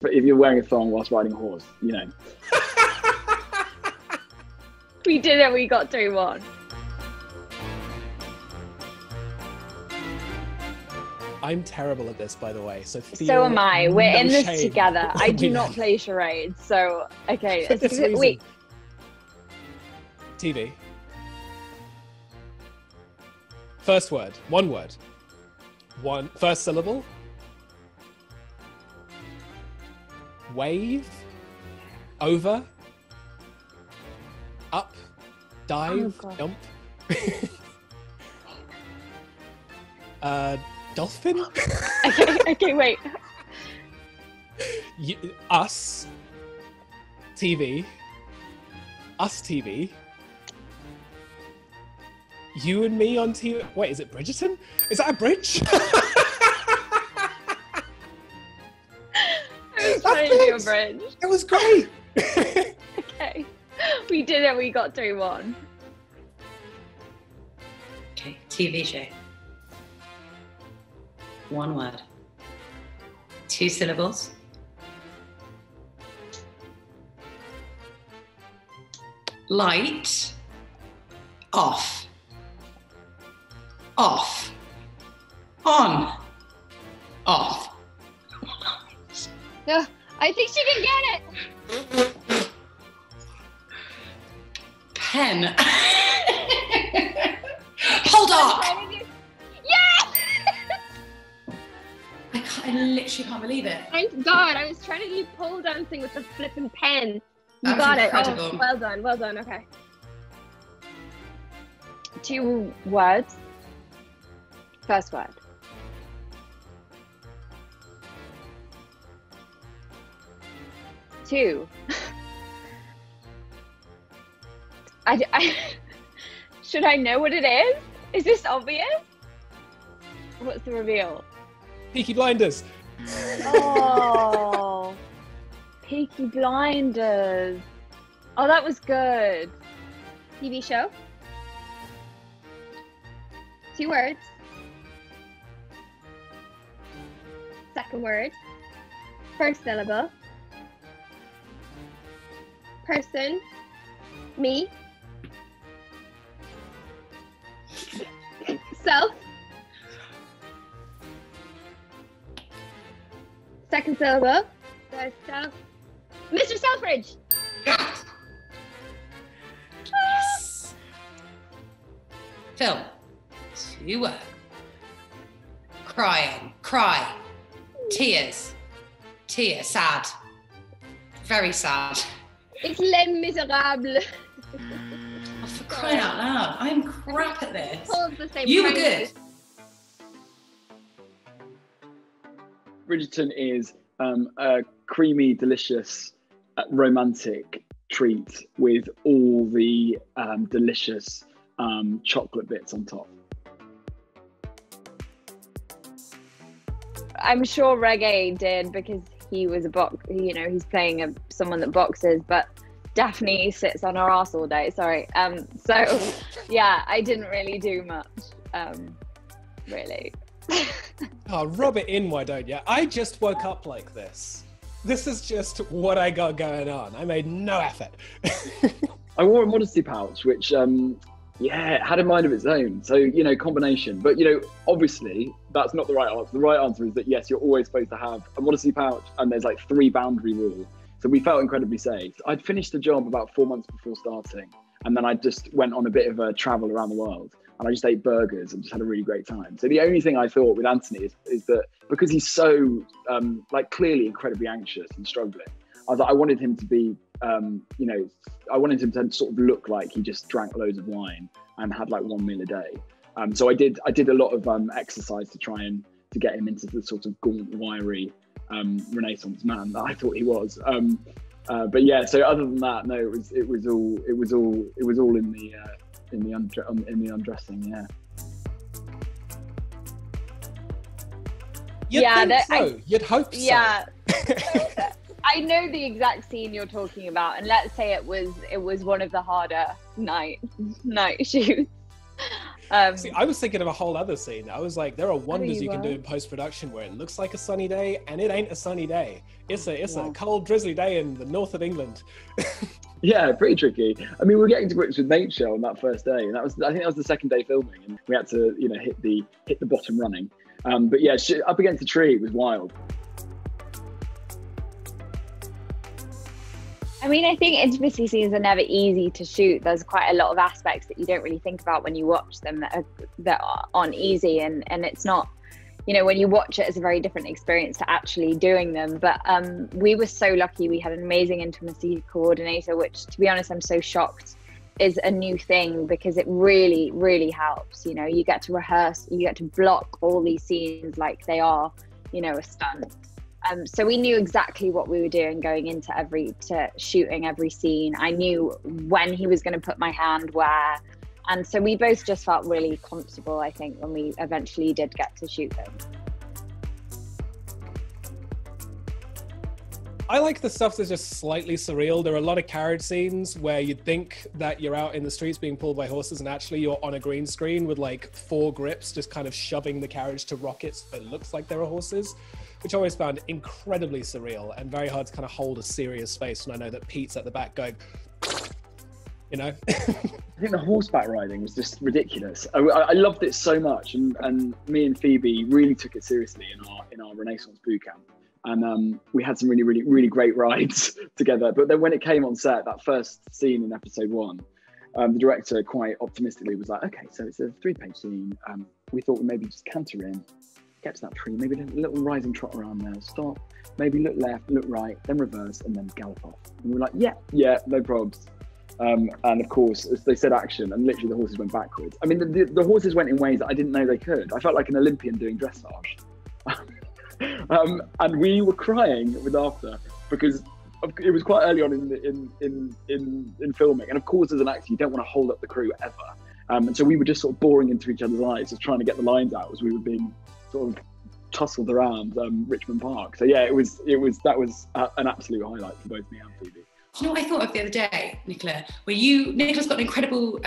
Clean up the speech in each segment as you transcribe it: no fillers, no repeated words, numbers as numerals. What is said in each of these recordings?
But if you're wearing a thong whilst riding a horse, you know. We did it. We got 3-1. I'm terrible at this, by the way. So am I. We're no in this shame. together. I do not play charades. So, okay. For this reason. Wait. TV. First word. One word. First syllable. Wave. Over. Up. Dive. Jump. Dolphin? Okay, wait. Us. TV. Us TV. You and me on TV. Wait, is it Bridgerton? Is that a bridge? I was trying to do a bridge. It was great. Okay. We did it. We got 3-1. Okay, TV show. One word. 2 syllables. Light. Off. Off. On. Off. No, I think she can get it. Pen. Hold up. Yes! I literally can't believe it. Thank God. I was trying to do pole dancing with the flipping pen. You That's got incredible. it. Oh, well done. Well done. Okay. 2 words. First word. Two. Should I know what it is? Is this obvious? What's the reveal? Peaky Blinders. Oh, Peaky Blinders. Oh, that was good. TV show. 2 words. Second word. First syllable. Person. Me. Self. Second syllable. There's self. Mr. Selfridge. Yes. Film. 2 words. Crying. Cry. Tears. Tear. Sad. Very sad. It's Les Miserables. Oh, for crying out loud. I'm crap at this. All of the same You were phrases. good. Bridgerton is a creamy, delicious, romantic treat with all the delicious chocolate bits on top. I'm sure Regé did because he was he's playing someone that boxes, but Daphne sits on her ass all day. Sorry. So yeah, I didn't really do much. Really. Oh, rub it in, why don't you? I just woke up like this. This is just what I got going on. I made no effort. I wore a modesty pouch, which, had a mind of its own. So, combination. But, obviously, that's not the right answer. The right answer is that, yes, you're always supposed to have a modesty pouch and there's like 3 boundary rules. So we felt incredibly safe. I'd finished the job about 4 months before starting. And then I just went on a bit of a travel around the world. And I just ate burgers and just had a really great time. So the only thing I thought with Anthony is that because he's so clearly incredibly anxious and struggling, I wanted him to be, I wanted him to sort of look like he just drank loads of wine and had like 1 meal a day. So I did a lot of exercise to try and to get him into the sort of gaunt, wiry Renaissance man that I thought he was. But yeah, so other than that, no, it was all in the undressing, yeah. You'd hope so. Yeah. I know the exact scene you're talking about, and let's say it was one of the harder night shoots. See, I was thinking of a whole other scene. I was like, there are wonders you can do in post-production where it looks like a sunny day and it ain't a sunny day. It's a cold, drizzly day in the north of England. Yeah, pretty tricky. I mean, we were getting to grips with nature on that first day, and I think that was the second day filming, and we had to, you know, hit the bottom running. But yeah, up against the tree, it was wild. I mean, I think intimacy scenes are never easy to shoot. There's quite a lot of aspects that you don't really think about when you watch them that aren't easy, and it's not, you know, when you watch it, it's a very different experience to actually doing them. But we were so lucky. We had an amazing intimacy coordinator, which, to be honest, I'm so shocked is a new thing, because it really, really helps. You know, you get to rehearse, you get to block all these scenes like they are, you know, a stunt. So we knew exactly what we were doing going into shooting every scene. I knew when he was going to put my hand where. And so we both just felt really comfortable, I think, when we eventually did get to shoot them. I like the stuff that's just slightly surreal. There are a lot of carriage scenes where you'd think that you're out in the streets being pulled by horses, and actually you're on a green screen with like 4 grips just kind of shoving the carriage to rockets so it looks like there are horses, which I always found incredibly surreal and very hard to kind of hold a serious face. And I know that Pete's at the back going, you know. I think the horseback riding was just ridiculous. I loved it so much, and me and Phoebe really took it seriously in our Renaissance boot camp. And we had some really, really, really great rides together. But then when it came on set, that first scene in episode 1, the director quite optimistically was like, okay, so it's a 3-page scene. We thought we'd maybe just canter in, get to that tree, maybe a little rising trot around there, stop, maybe look left, look right, then reverse, and then gallop off. And we were like, yeah, no probs. And of course, as they said action, and literally the horses went backwards. I mean, the horses went in ways that I didn't know they could. I felt like an Olympian doing dressage. And we were crying with laughter because it was quite early on in filming. And of course, as an actor, you don't want to hold up the crew ever. And so we were just sort of boring into each other's eyes, just trying to get the lines out as we were being sort of tussled around Richmond Park. So yeah, that was an absolute highlight for both me and Phoebe. Do you know what I thought of the other day, Nicola? Nicola's got an incredible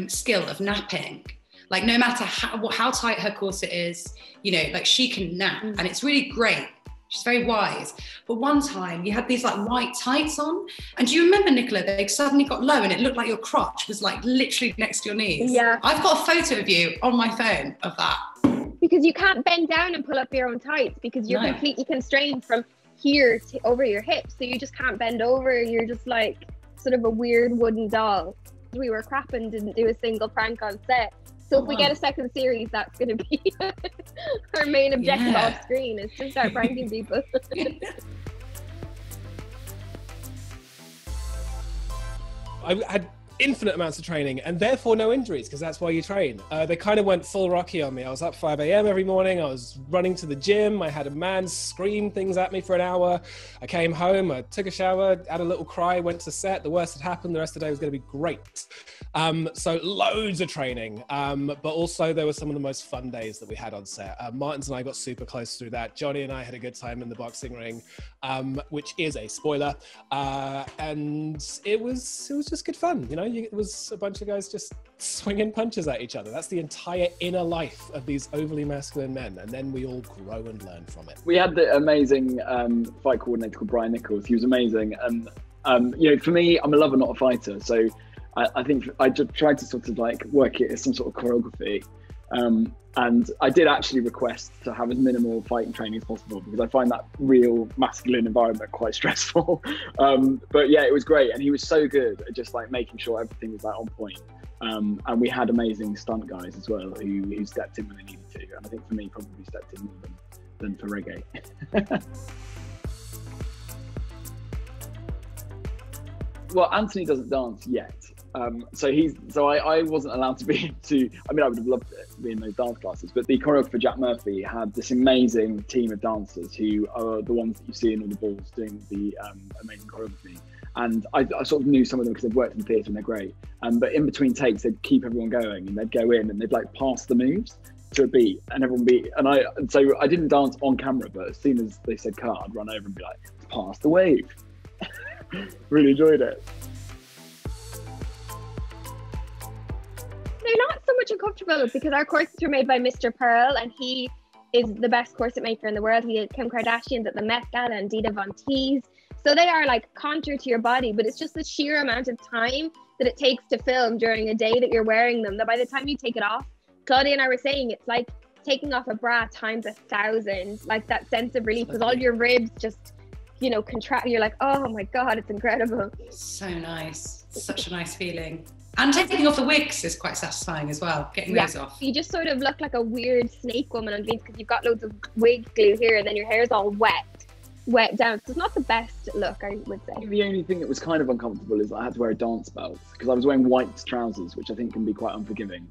skill of napping. Like, no matter how tight her corset is, you know, like, she can nap, and it's really great. She's very wise. But one time you had these like white tights on, and do you remember, Nicola, they suddenly got low and it looked like your crotch was like literally next to your knees? Yeah. I've got a photo of you on my phone of that. Because you can't bend down and pull up your own tights because you're completely constrained from here to over your hips. So you just can't bend over. You're just like sort of a weird wooden doll. We were crap and didn't do a single prank on set. So if we get a second series, that's going to be our main objective off screen, is to start pranking people. I had infinite amounts of training and therefore no injuries, because that's why you train. They kind of went full Rocky on me. I was up 5 a.m. every morning. I was running to the gym. I had a man scream things at me for an hour. I came home, I took a shower, had a little cry, went to set. The worst had happened. The rest of the day was going to be great. So loads of training, but also there were some of the most fun days that we had on set. Martins and I got super close through that. Johnny and I had a good time in the boxing ring, which is a spoiler, and it was just good fun. You know, it was a bunch of guys just swinging punches at each other. That's the entire inner life of these overly masculine men, and then we all grow and learn from it. We had the amazing fight coordinator called Brian Nichols. He was amazing, and you know, for me, I'm a lover, not a fighter, so I think I just tried to sort of like work it as some sort of choreography. And I did actually request to have as minimal fighting training as possible, because I find that real masculine environment quite stressful. But yeah, it was great. And he was so good at just like making sure everything was like on point. And we had amazing stunt guys as well who stepped in when they needed to. And I think for me, probably stepped in more than for Regé. Well, Anthony doesn't dance yet. So I wasn't allowed to be I mean, I would have loved it to be in those dance classes, but the choreographer Jack Murphy had this amazing team of dancers who are the ones that you see in all the balls doing the amazing choreography. And I sort of knew some of them because they've worked in theatre and they're great. But in between takes, they'd keep everyone going, and they'd go in and they'd like pass the moves to a beat, and everyone beat. And so I didn't dance on camera, but as soon as they said cut, I'd run over and be like, pass the wave. Really enjoyed it. They're not so much uncomfortable because our corsets were made by Mr. Pearl, and he is the best corset maker in the world. He did Kim Kardashian's at the Met Gala and Dita Von Teese. So they are like contour to your body, but it's just the sheer amount of time that it takes to film during a day that you're wearing them, that by the time you take it off, Claudia and I were saying it's like taking off a bra times 1,000, like that sense of relief, because all your ribs just, you know, contract. You're like, oh my God, it's incredible. So nice. Such a nice feeling. And taking off the wigs is quite satisfying as well, getting those off. You just sort of look like a weird snake woman underneath because you've got loads of wig glue here and then your hair's all wet down. So it's not the best look, I would say. The only thing that was kind of uncomfortable is I had to wear a dance belt because I was wearing white trousers, which I think can be quite unforgiving.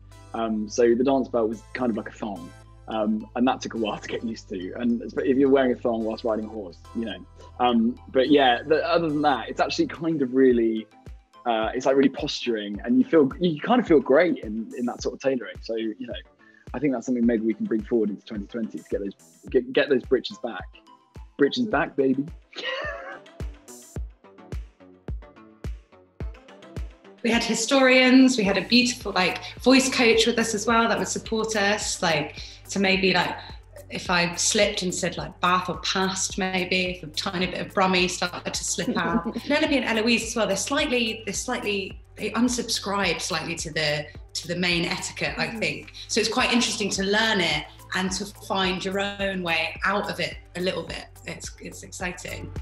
So the dance belt was kind of like a thong. And that took a while to get used to. And if you're wearing a thong whilst riding a horse, you know. But yeah, other than that, it's actually kind of really, it's like really posturing, and you kind of feel great in that sort of tailoring. So, you know, I think that's something maybe we can bring forward into 2020 to get those britches back. Britches back, baby. We had historians, we had a beautiful like voice coach with us as well that would support us, like to maybe like if I slipped and said like bath or past, maybe if a tiny bit of Brummy started to slip out. Penelope and Eloise as well, they unsubscribe slightly to the main etiquette, I think. So it's quite interesting to learn it and to find your own way out of it a little bit. It's exciting.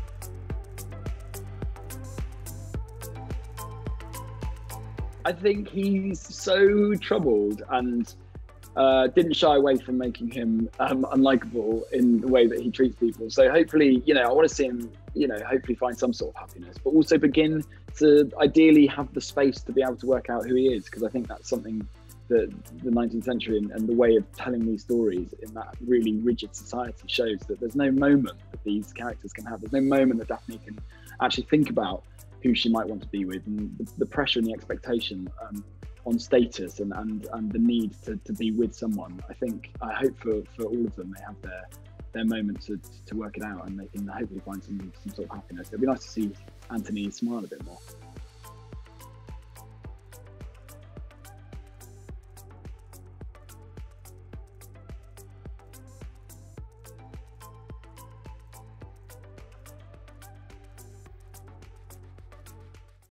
I think he's so troubled and didn't shy away from making him unlikable in the way that he treats people. So hopefully, you know, I want to see him, you know, hopefully find some sort of happiness, but also begin to ideally have the space to be able to work out who he is, because I think that's something that the 19th century and the way of telling these stories in that really rigid society shows that there's no moment that these characters can have. There's no moment that Daphne can actually think about who she might want to be with, and the pressure and the expectation on status and the need to be with someone. I hope for all of them, they have their moment to work it out, and they can hopefully find some sort of happiness. It'd be nice to see Anthony smile a bit more.